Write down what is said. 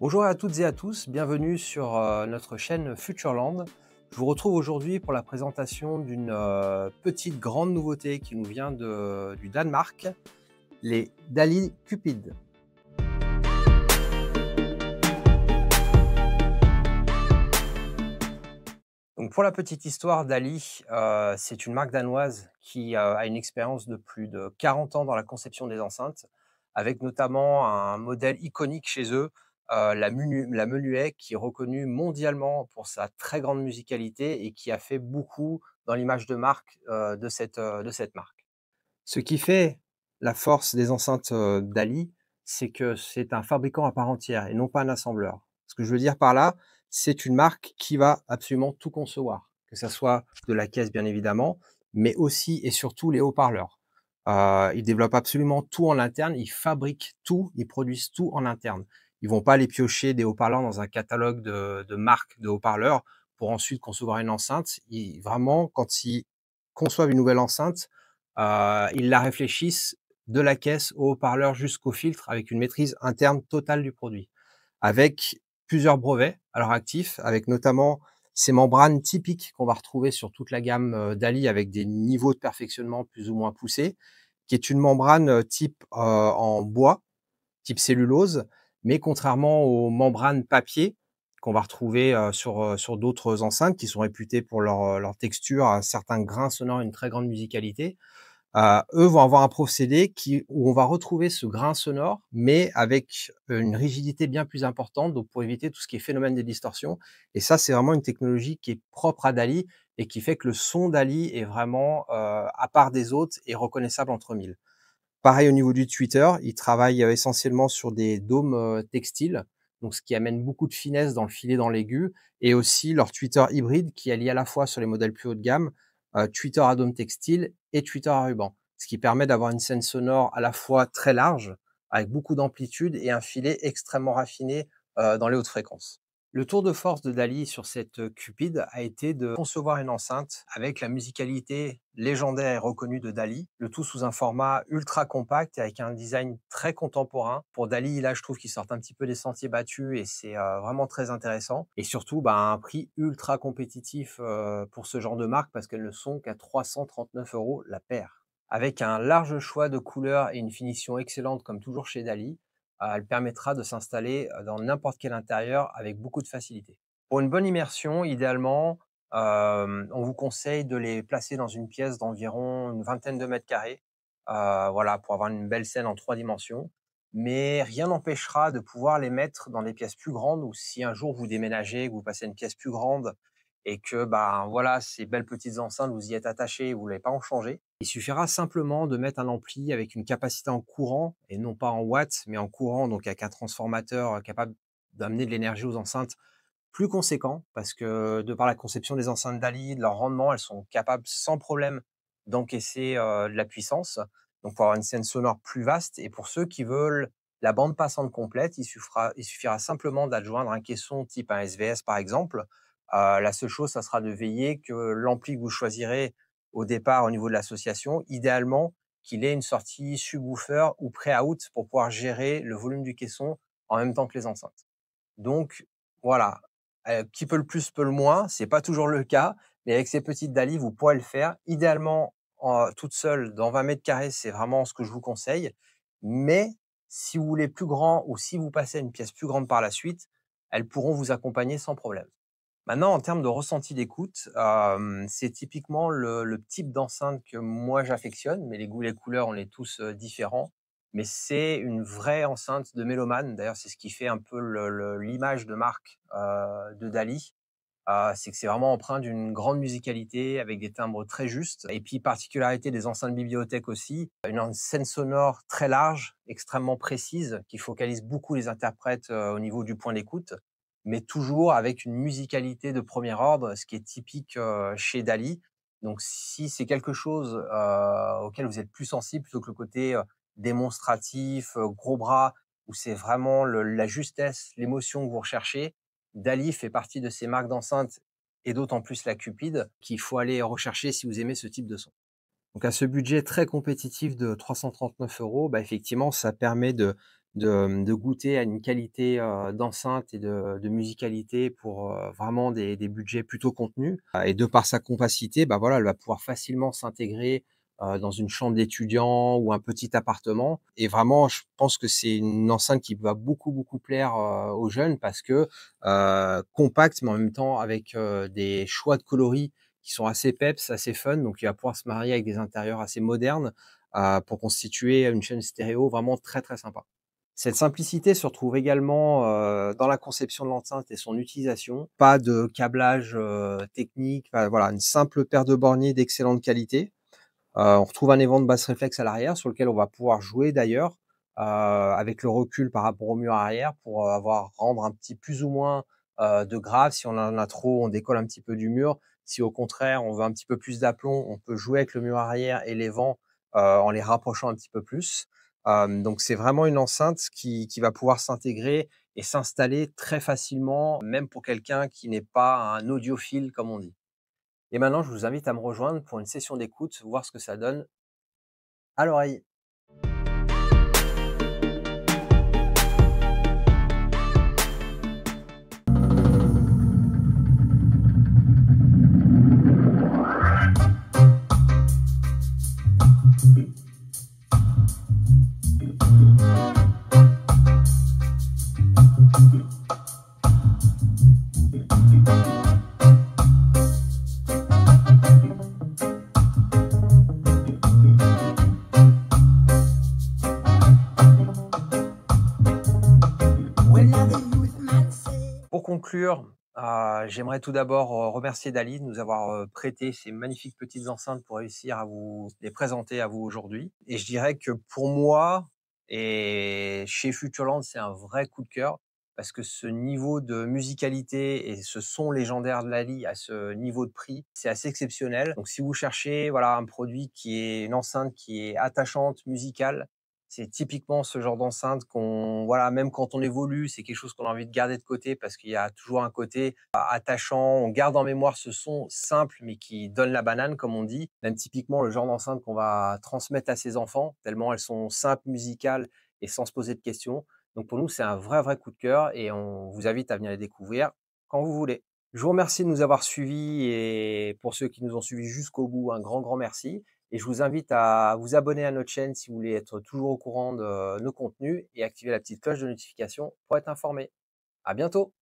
Bonjour à toutes et à tous, bienvenue sur notre chaîne Futureland. Je vous retrouve aujourd'hui pour la présentation d'une petite grande nouveauté qui nous vient du Danemark, les DALL-E Cupid. Donc pour la petite histoire, DALL-E, c'est une marque danoise qui a une expérience de plus de 40 ans dans la conception des enceintes, avec notamment un modèle iconique chez eux, la Menuet, qui est reconnue mondialement pour sa très grande musicalité et qui a fait beaucoup dans l'image de marque de cette marque. Ce qui fait la force des enceintes DALL-E, c'est que c'est un fabricant à part entière et non pas un assembleur. Ce que je veux dire par là, c'est une marque qui va absolument tout concevoir, que ça soit de la caisse bien évidemment, mais aussi et surtout les haut-parleurs. Ils développent absolument tout en interne, ils fabriquent tout, ils produisent tout en interne. Ils vont pas aller piocher des haut-parleurs dans un catalogue de marques de haut-parleurs pour ensuite concevoir une enceinte. Vraiment, quand ils conçoivent une nouvelle enceinte, ils la réfléchissent de la caisse au haut-parleur jusqu'au filtre avec une maîtrise interne totale du produit. Avec plusieurs brevets à leur actif, avec notamment ces membranes typiques qu'on va retrouver sur toute la gamme DALL-E avec des niveaux de perfectionnement plus ou moins poussés, qui est une membrane type en bois, type cellulose, mais contrairement aux membranes papier qu'on va retrouver sur d'autres enceintes qui sont réputées pour leur texture, un certain grain sonore, une très grande musicalité. Eux vont avoir un procédé où on va retrouver ce grain sonore, mais avec une rigidité bien plus importante, donc pour éviter tout ce qui est phénomène de distorsion. Et ça, c'est vraiment une technologie qui est propre à DALL-E et qui fait que le son DALL-E est vraiment à part des autres et reconnaissable entre mille. Pareil au niveau du tweeter, ils travaillent essentiellement sur des dômes textiles, donc ce qui amène beaucoup de finesse dans le filet, dans l'aigu, et aussi leur tweeter hybride qui allie à la fois sur les modèles plus haut de gamme, tweeter à dôme textile et tweeter à ruban. Ce qui permet d'avoir une scène sonore à la fois très large, avec beaucoup d'amplitude et un filet extrêmement raffiné dans les hautes fréquences. Le tour de force de DALL-E sur cette Cupid a été de concevoir une enceinte avec la musicalité légendaire et reconnue de DALL-E, le tout sous un format ultra compact et avec un design très contemporain. Pour DALL-E, là, je trouve qu'ils sortent un petit peu des sentiers battus et c'est vraiment très intéressant. Et surtout, bah, un prix ultra compétitif pour ce genre de marque parce qu'elles ne sont qu'à 339 € la paire. Avec un large choix de couleurs et une finition excellente comme toujours chez DALL-E, elle permettra de s'installer dans n'importe quel intérieur avec beaucoup de facilité. Pour une bonne immersion, idéalement, on vous conseille de les placer dans une pièce d'environ une vingtaine de mètres carrés, voilà, pour avoir une belle scène en 3 dimensions. Mais rien n'empêchera de pouvoir les mettre dans des pièces plus grandes ou si un jour vous déménagez, que vous passez à une pièce plus grande et que, bah, voilà, ces belles petites enceintes, vous y êtes attachés et vous ne voulez pas en changer, il suffira simplement de mettre un ampli avec une capacité en courant et non pas en watts, mais en courant, donc avec un transformateur capable d'amener de l'énergie aux enceintes plus conséquent, parce que de par la conception des enceintes DALL-E, de leur rendement, elles sont capables sans problème d'encaisser de la puissance, donc pour avoir une scène sonore plus vaste. Et pour ceux qui veulent la bande passante complète, il suffira simplement d'adjoindre un caisson type un SVS par exemple. La seule chose, ça sera de veiller que l'ampli que vous choisirez au départ au niveau de l'association, idéalement qu'il ait une sortie subwoofer ou pré-out pour pouvoir gérer le volume du caisson en même temps que les enceintes. Donc voilà, qui peut le plus peut le moins, c'est pas toujours le cas, mais avec ces petites DALL-E, vous pourrez le faire. Idéalement, toute seule dans 20 mètres carrés, c'est vraiment ce que je vous conseille. Mais si vous voulez plus grand ou si vous passez à une pièce plus grande par la suite, elles pourront vous accompagner sans problème. Maintenant, en termes de ressenti d'écoute, c'est typiquement le type d'enceinte que moi j'affectionne, mais les goûts, les couleurs, on est tous différents. Mais c'est une vraie enceinte de mélomane. D'ailleurs, c'est ce qui fait un peu l'image de marque de DALL-E. C'est que c'est vraiment empreint d'une grande musicalité avec des timbres très justes. Et puis, particularité des enceintes bibliothèques aussi, une scène sonore très large, extrêmement précise, qui focalise beaucoup les interprètes au niveau du point d'écoute, mais toujours avec une musicalité de premier ordre, ce qui est typique chez DALL-E. Donc, si c'est quelque chose auquel vous êtes plus sensible, plutôt que le côté démonstratif, gros bras, où c'est vraiment la justesse, l'émotion que vous recherchez, DALL-E fait partie de ces marques d'enceintes et d'autant plus la Cupid qu'il faut aller rechercher si vous aimez ce type de son. Donc à ce budget très compétitif de 339 €, bah, effectivement, ça permet de goûter à une qualité, d'enceinte et de musicalité pour, vraiment des budgets plutôt contenus. Et de par sa compacité, bah, voilà, elle va pouvoir facilement s'intégrer, dans une chambre d'étudiant ou un petit appartement et vraiment je pense que c'est une enceinte qui va beaucoup, beaucoup plaire, aux jeunes parce que, compacte, mais en même temps avec, des choix de coloris qui sont assez peps, assez fun, donc il va pouvoir se marier avec des intérieurs assez modernes, pour constituer une chaîne stéréo vraiment très, très sympa. Cette simplicité se retrouve également, dans la conception de l'enceinte et son utilisation. Pas de câblage, technique, enfin voilà, une simple paire de borniers d'excellente qualité. On retrouve un évent de basse réflexe à l'arrière sur lequel on va pouvoir jouer d'ailleurs, avec le recul par rapport au mur arrière pour, rendre un petit plus ou moins, de grave. Si on en a trop, on décolle un petit peu du mur. Si au contraire, on veut un petit peu plus d'aplomb, on peut jouer avec le mur arrière et les vents, en les rapprochant un petit peu plus. Donc c'est vraiment une enceinte qui va pouvoir s'intégrer et s'installer très facilement, même pour quelqu'un qui n'est pas un audiophile comme on dit. Et maintenant, je vous invite à me rejoindre pour une session d'écoute, voir ce que ça donne à l'oreille. Pour conclure, j'aimerais tout d'abord, remercier Dali de nous avoir, prêté ces magnifiques petites enceintes pour réussir à vous les présenter à vous aujourd'hui et je dirais que pour moi et chez Futureland, c'est un vrai coup de cœur parce que ce niveau de musicalité et ce son légendaire de Dali à ce niveau de prix, c'est assez exceptionnel. Donc si vous cherchez, voilà, un produit qui est une enceinte qui est attachante, musicale, c'est typiquement ce genre d'enceinte qu'on voilà, même quand on évolue, c'est quelque chose qu'on a envie de garder de côté parce qu'il y a toujours un côté attachant. On garde en mémoire ce son simple, mais qui donne la banane, comme on dit. Même typiquement le genre d'enceinte qu'on va transmettre à ses enfants, tellement elles sont simples, musicales et sans se poser de questions. Donc pour nous, c'est un vrai, vrai coup de cœur et on vous invite à venir les découvrir quand vous voulez. Je vous remercie de nous avoir suivis et pour ceux qui nous ont suivis jusqu'au bout, un grand, grand merci. Et je vous invite à vous abonner à notre chaîne si vous voulez être toujours au courant de nos contenus et activer la petite cloche de notification pour être informé. À bientôt!